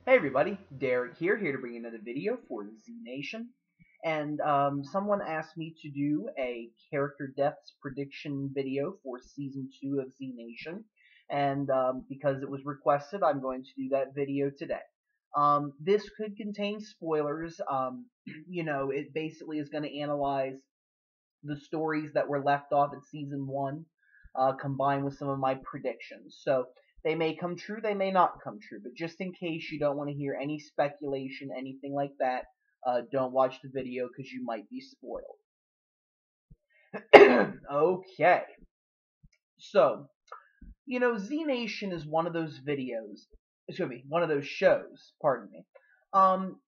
Hey everybody, Derek here to bring you another video for Z Nation. And someone asked me to do a character deaths prediction video for Season 2 of Z Nation. And because it was requested, I'm going to do that video today. This could contain spoilers. It basically is going to analyze the stories that were left off in Season 1, combined with some of my predictions. So they may come true, they may not come true, but just in case you don't want to hear any speculation, anything like that, don't watch the video because you might be spoiled. Okay, so, Z Nation is one of those one of those shows, pardon me,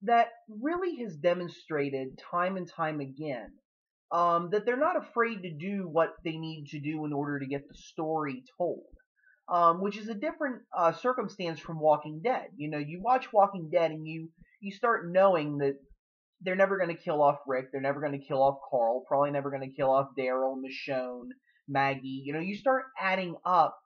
that really has demonstrated time and time again that they're not afraid to do what they need to do in order to get the story told. Which is a different circumstance from Walking Dead. You watch Walking Dead and you start knowing that they're never going to kill off Rick, they're never going to kill off Carl, probably never going to kill off Daryl, Michonne, Maggie. You start adding up,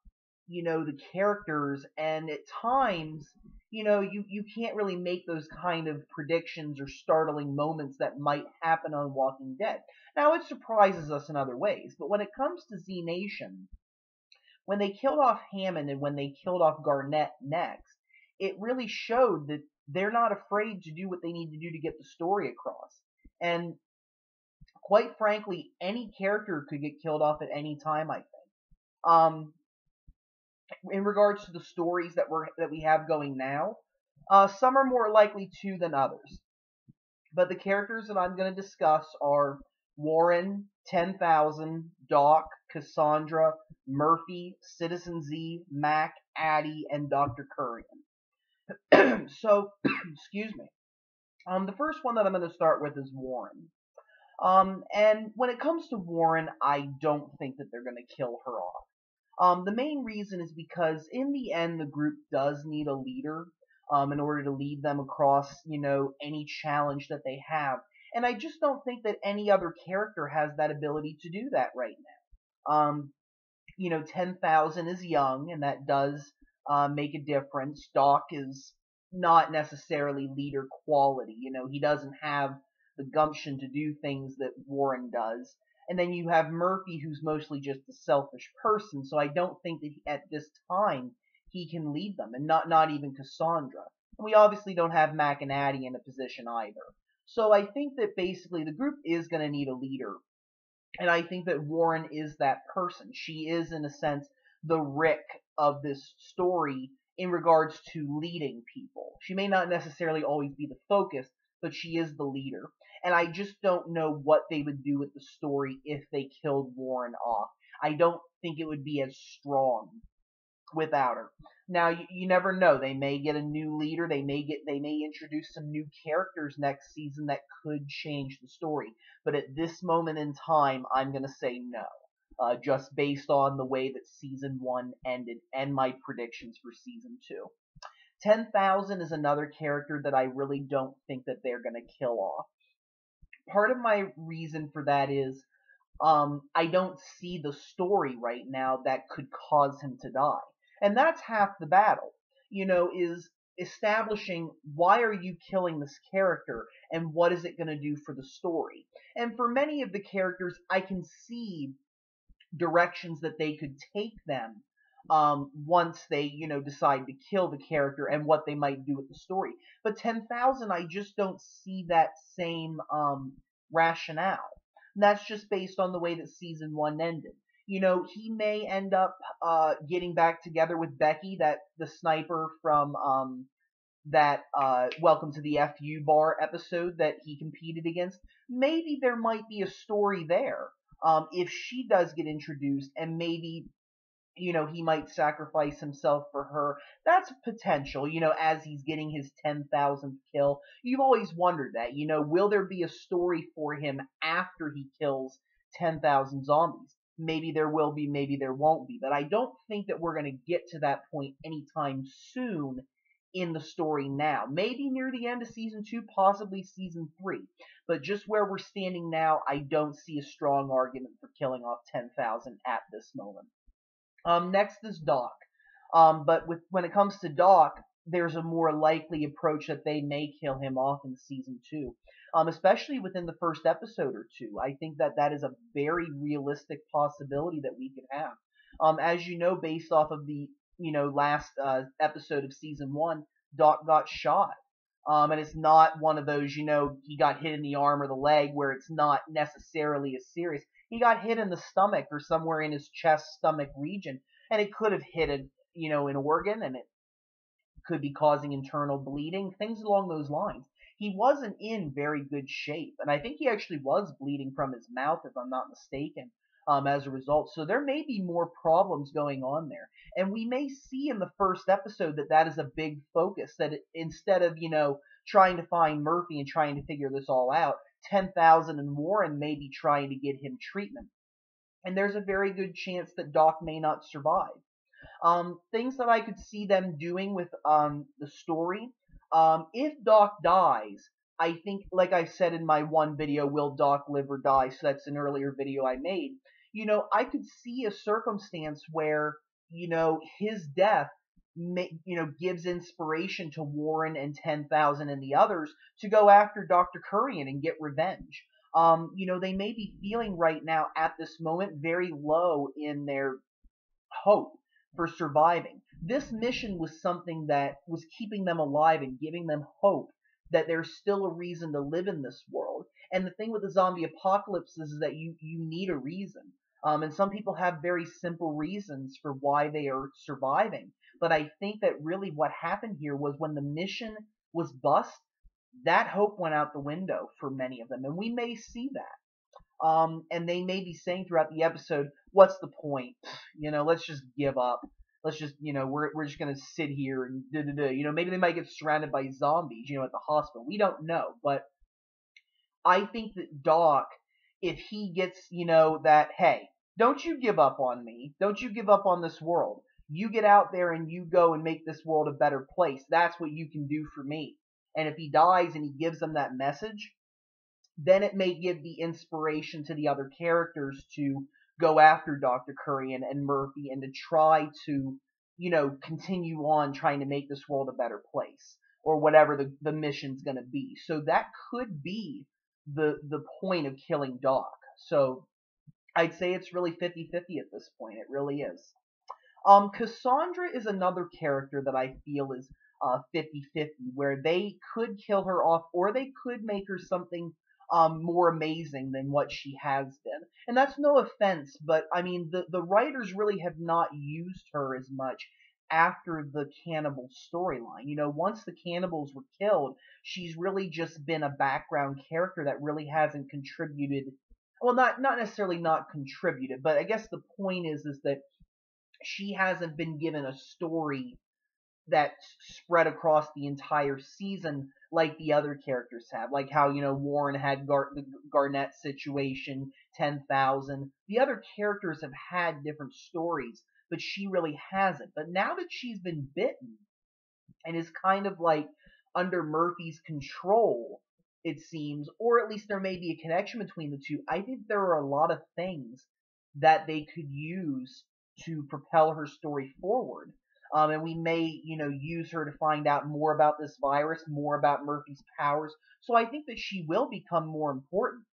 the characters, and at times, you can't really make those kind of predictions or startling moments that might happen on Walking Dead. Now, it surprises us in other ways, but when it comes to Z Nation, when they killed off Hammond and when they killed off Garnett next, it really showed that they're not afraid to do what they need to do to get the story across. And quite frankly, any character could get killed off at any time, I think. In regards to the stories that we have going now, some are more likely to than others. But the characters that I'm going to discuss are Warren, 10,000, Doc, Cassandra, Murphy, Citizen Z, Mac, Addie, and Dr. Kurian. So, excuse me. The first one that I'm going to start with is Warren. And when it comes to Warren, I don't think that they're going to kill her off. The main reason is because in the end, the group does need a leader in order to lead them across, any challenge that they have. And I just don't think that any other character has that ability to do that right now. 10,000 is young, and that does make a difference. Doc is not necessarily leader quality. He doesn't have the gumption to do things that Warren does. And then you have Murphy, who's mostly just a selfish person, so I don't think that at this time he can lead them, and not even Cassandra. And we obviously don't have Mac and Addie in a position either. So I think that basically the group is going to need a leader, and I think that Warren is that person. She is, in a sense, the Rick of this story in regards to leading people. She may not necessarily always be the focus, but she is the leader. And I just don't know what they would do with the story if they killed Warren off. I don't think it would be as strong without her. Now you never know. They may get a new leader. They may introduce some new characters next season that could change the story. But at this moment in time, I'm gonna say no. Just based on the way that season 1 ended and my predictions for season 2. 10,000 is another character that I really don't think that they're gonna kill off. Part of my reason for that is I don't see the story right now that could cause him to die. And that's half the battle, is establishing why are you killing this character and what is it going to do for the story. And for many of the characters, I can see directions that they could take them once they, decide to kill the character and what they might do with the story. But 10,000, I just don't see that same rationale. And that's just based on the way that season 1 ended. He may end up getting back together with Becky, the sniper from that Welcome to the FU Bar episode that he competed against. Maybe there might be a story there if she does get introduced, and maybe he might sacrifice himself for her. That's potential, as he's getting his 10,000th kill. You've always wondered that, will there be a story for him after he kills 10,000 zombies? Maybe there will be, maybe there won't be. But I don't think that we're going to get to that point anytime soon in the story now. Maybe near the end of season 2, possibly season 3. But just where we're standing now, I don't see a strong argument for killing off 10,000 at this moment. Next is Doc. But when it comes to Doc, there's a more likely approach that they may kill him off in season 2, especially within the first episode or two. I think that that is a very realistic possibility that we could have. As you know, based off of the last episode of season 1, Doc got shot. And it's not one of those, he got hit in the arm or the leg where it's not necessarily as serious. He got hit in the stomach or somewhere in his chest stomach region, and it could have hit an organ, and it could be causing internal bleeding, things along those lines. He wasn't in very good shape, and I think he actually was bleeding from his mouth, if I'm not mistaken, as a result. So there may be more problems going on there. And we may see in the first episode that that is a big focus, that instead of, trying to find Murphy and trying to figure this all out, 10,000 and Warren may be trying to get him treatment. And there's a very good chance that Doc may not survive. Things that I could see them doing with the story. If Doc dies, I think, like I said in my one video, Will Doc Live or Die? So that's an earlier video I made. I could see a circumstance where, his death gives inspiration to Warren and 10,000 and the others to go after Dr. Kurian and get revenge. They may be feeling right now at this moment very low in their hope for surviving. This mission was something that was keeping them alive and giving them hope that there's still a reason to live in this world. And the thing with the zombie apocalypse is that you need a reason. And some people have very simple reasons for why they are surviving. But I think that really what happened here was when the mission was bust, that hope went out the window for many of them. And we may see that. And they may be saying throughout the episode, what's the point? Let's just give up. Let's just, we're just going to sit here and maybe they might get surrounded by zombies, at the hospital. We don't know. But I think that Doc, if he gets, that, hey, don't you give up on me. Don't you give up on this world. You get out there and you go and make this world a better place. That's what you can do for me. And if he dies and he gives them that message, then it may give the inspiration to the other characters to go after Dr. Kurian and Murphy and to try to, continue on trying to make this world a better place or whatever the mission's going to be. So that could be the point of killing Doc. So I'd say it's really 50-50 at this point. It really is. Cassandra is another character that I feel is 50-50, where they could kill her off or they could make her something more amazing than what she has been. And that's no offense, but I mean, the writers really have not used her as much after the cannibal storyline. Once the cannibals were killed, she's really just been a background character that really hasn't contributed. Well, not necessarily not contributed, but I guess the point is that she hasn't been given a story that's spread across the entire season like the other characters have. Like how, Warren had the Garnett situation, 10,000. The other characters have had different stories, but she really hasn't. But now that she's been bitten and is kind of like under Murphy's control, it seems, or at least there may be a connection between the two, I think there are a lot of things that they could use to propel her story forward. And we may, use her to find out more about this virus, more about Murphy's powers. So I think that she will become more important.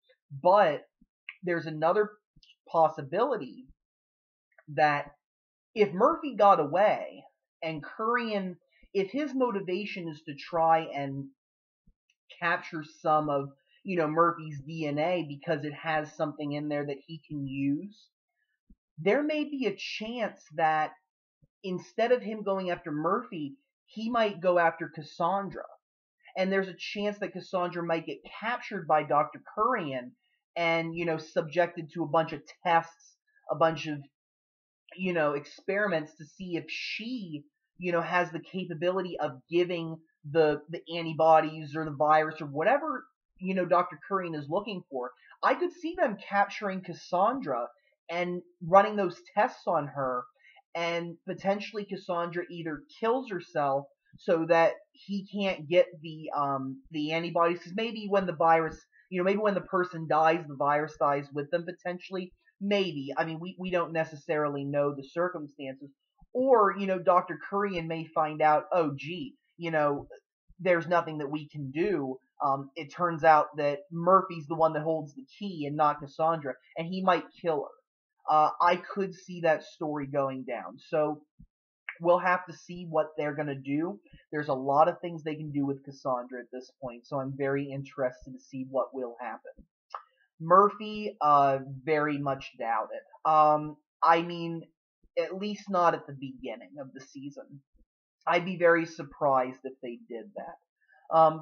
But there's another possibility that if Murphy got away and Kurian, if his motivation is to try and capture some of, Murphy's DNA because it has something in there that he can use, there may be a chance that instead of him going after Murphy, he might go after Cassandra. And there's a chance that Cassandra might get captured by Dr. Kurian and, subjected to a bunch of tests, a bunch of, experiments to see if she, has the capability of giving the antibodies or the virus or whatever, Dr. Kurian is looking for. I could see them capturing Cassandra and running those tests on her, and potentially Cassandra either kills herself so that he can't get the antibodies, because maybe when the virus, maybe when the person dies, the virus dies with them potentially. Maybe. I mean, we don't necessarily know the circumstances. Or, Dr. Kurian may find out, oh, gee, you know, there's nothing that we can do. It turns out that Murphy's the one that holds the key and not Cassandra, and he might kill her. I could see that story going down. So we'll have to see what they're going to do. There's a lot of things they can do with Cassandra at this point, so I'm very interested to see what will happen. Murphy, very much doubt it. I mean, at least not at the beginning of the season. I'd be very surprised if they did that.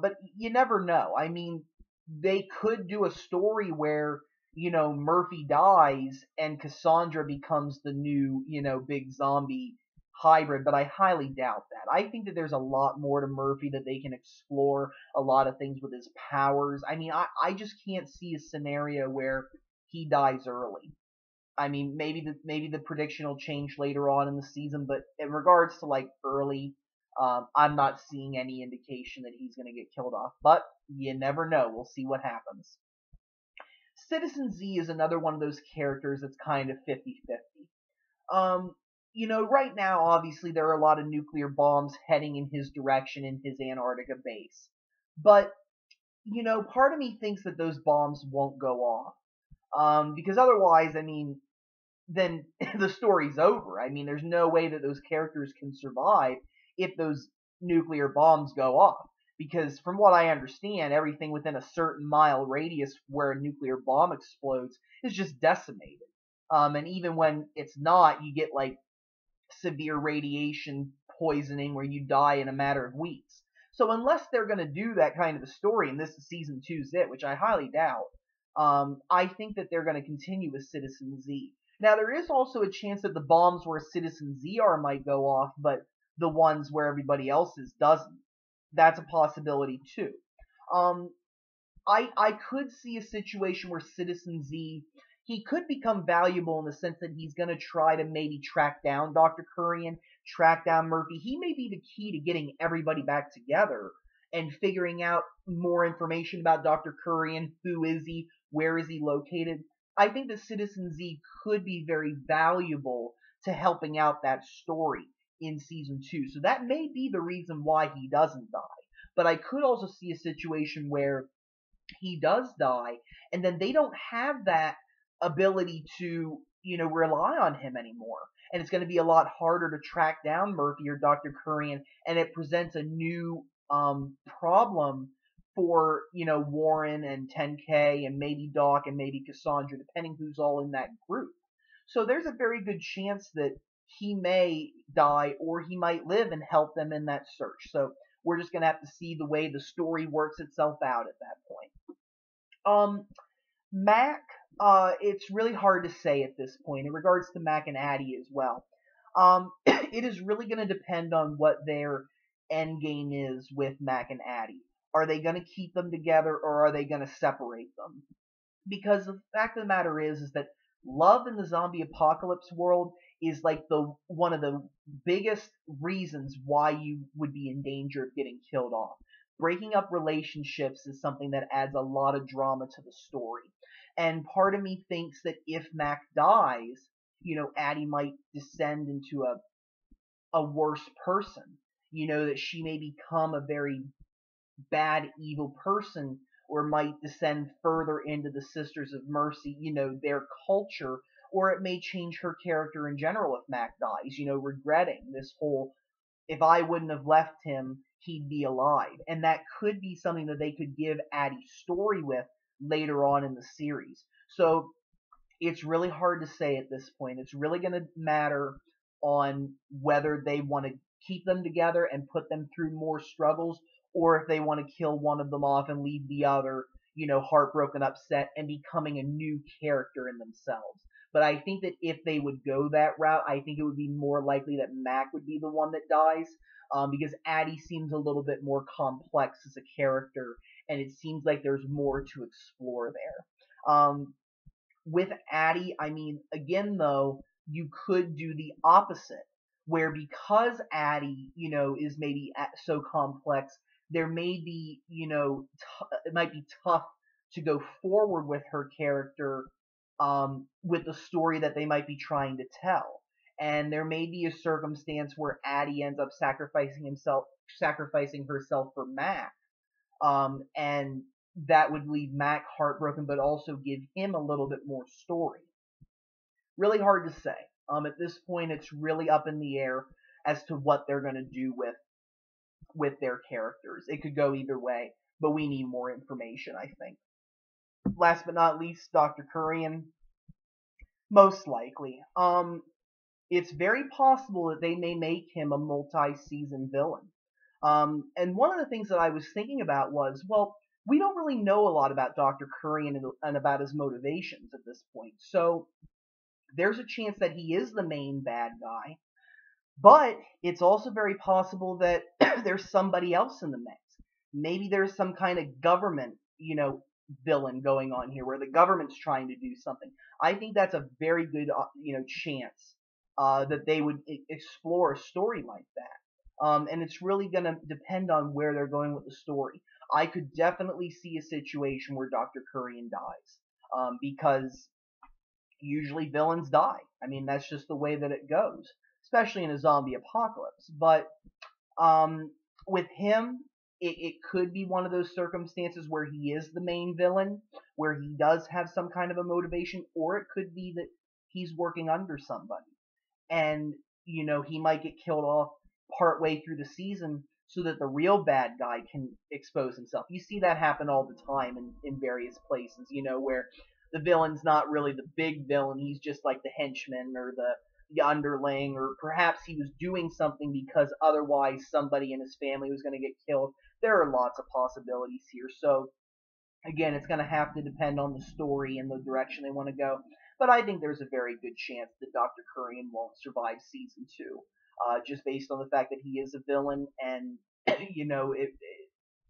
But you never know. I mean, they could do a story where, Murphy dies and Cassandra becomes the new, big zombie hybrid, but I highly doubt that. I think that there's a lot more to Murphy that they can explore, a lot of things with his powers. I mean, I just can't see a scenario where he dies early. I mean, maybe the prediction will change later on in the season, but in regards to like early, I'm not seeing any indication that he's going to get killed off. But you never know. We'll see what happens. Citizen Z is another one of those characters that's kind of 50-50. Right now, obviously, there are a lot of nuclear bombs heading in his direction in his Antarctica base. But, part of me thinks that those bombs won't go off. Because otherwise, I mean, then the story's over. I mean, there's no way that those characters can survive if those nuclear bombs go off. Because from what I understand, everything within a certain mile radius where a nuclear bomb explodes is just decimated. And even when it's not, you get like severe radiation poisoning where you die in a matter of weeks. So unless they're going to do that kind of a story, and this is season 2's it, which I highly doubt, I think that they're going to continue with Citizen Z. Now, there is also a chance that the bombs where Citizen Z are might go off, but the ones where everybody else's doesn't. That's a possibility, too. I could see a situation where Citizen Z, he could become valuable in the sense that he's going to try to maybe track down Dr. Kurian, track down Murphy. He may be the key to getting everybody back together and figuring out more information about Dr. Kurian. Who is he? Where is he located? I think that Citizen Z could be very valuable to helping out that story in season 2. So that may be the reason why he doesn't die. But I could also see a situation where he does die, and then they don't have that ability to, rely on him anymore. And it's going to be a lot harder to track down Murphy or Dr. Kurian, and it presents a new problem for, Warren and 10K and maybe Doc and maybe Cassandra, depending who's all in that group. So there's a very good chance that he may die or he might live and help them in that search. So we're just going to have to see the way the story works itself out at that point. Mac, it's really hard to say at this point in regards to Mac and Addie as well. It is really going to depend on what their end game is with Mac and Addie. Are they going to keep them together or are they going to separate them? Because the fact of the matter is that love in the zombie apocalypse world is like one of the biggest reasons why you would be in danger of getting killed off. Breaking up relationships is something that adds a lot of drama to the story. And part of me thinks that if Mac dies, Addie might descend into a worse person. That she may become a very bad, evil person, or might descend further into the Sisters of Mercy, their culture, or it may change her character in general if Mac dies, regretting this whole, if I wouldn't have left him, he'd be alive. And that could be something that they could give Addie's story with later on in the series. So it's really hard to say at this point. It's really going to matter on whether they want to keep them together and put them through more struggles, or if they want to kill one of them off and leave the other, heartbroken, upset, and becoming a new character in themselves. But I think that if they would go that route, I think it would be more likely that Mac would be the one that dies, because Addie seems a little bit more complex as a character, and it seems like there's more to explore there. With Addie, I mean, again, though, you could do the opposite, where because Addie, is maybe so complex, there may be, it might be tough to go forward with her character, with the story that they might be trying to tell. and there may be a circumstance where Addie ends up sacrificing herself for Mac, and that would leave Mac heartbroken, but also give him a little bit more story. Really hard to say. At this point, it's really up in the air as to what they're going to do with their characters. It could go either way, but we need more information, I think. Last but not least, Dr. Kurian. Most likely. It's very possible that they may make him a multi-season villain. And one of the things that I was thinking about was, well, we don't really know a lot about Dr. Kurian and about his motivations at this point. So there's a chance that he is the main bad guy, but it's also very possible that there's somebody else in the mix. Maybe there's some kind of government, villain going on here where the government's trying to do something. I think that's a very good, chance that they would explore a story like that. And it's really going to depend on where they're going with the story. I could definitely see a situation where Dr. Kurian dies, because usually villains die. I mean, that's just the way that it goes, especially in a zombie apocalypse. But with him, it could be one of those circumstances where he is the main villain, where he does have some kind of a motivation, or it could be that he's working under somebody. And, he might get killed off partway through the season so that the real bad guy can expose himself. You see that happen all the time in various places, where the villain's not really the big villain, he's just like the henchman or the underling, or perhaps he was doing something because otherwise somebody in his family was going to get killed. There are lots of possibilities here. So, again, it's going to have to depend on the story and the direction they want to go. But I think there's a very good chance that Dr. Kurian won't survive season 2, just based on the fact that he is a villain, and,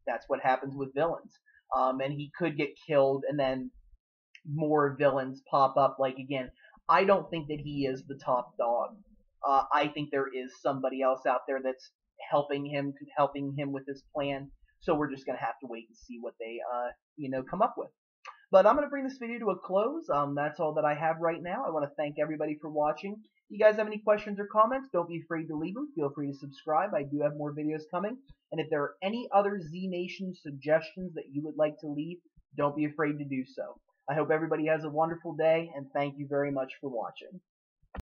that's what happens with villains. And he could get killed, and then more villains pop up. Like, again, I don't think that he is the top dog. I think there is somebody else out there that's helping him with his plan. So we're just going to have to wait and see what they, come up with. But I'm going to bring this video to a close. That's all that I have right now. I want to thank everybody for watching. If you guys have any questions or comments, don't be afraid to leave them. Feel free to subscribe. I do have more videos coming. And if there are any other Z Nation suggestions that you would like to leave, don't be afraid to do so. I hope everybody has a wonderful day, and thank you very much for watching.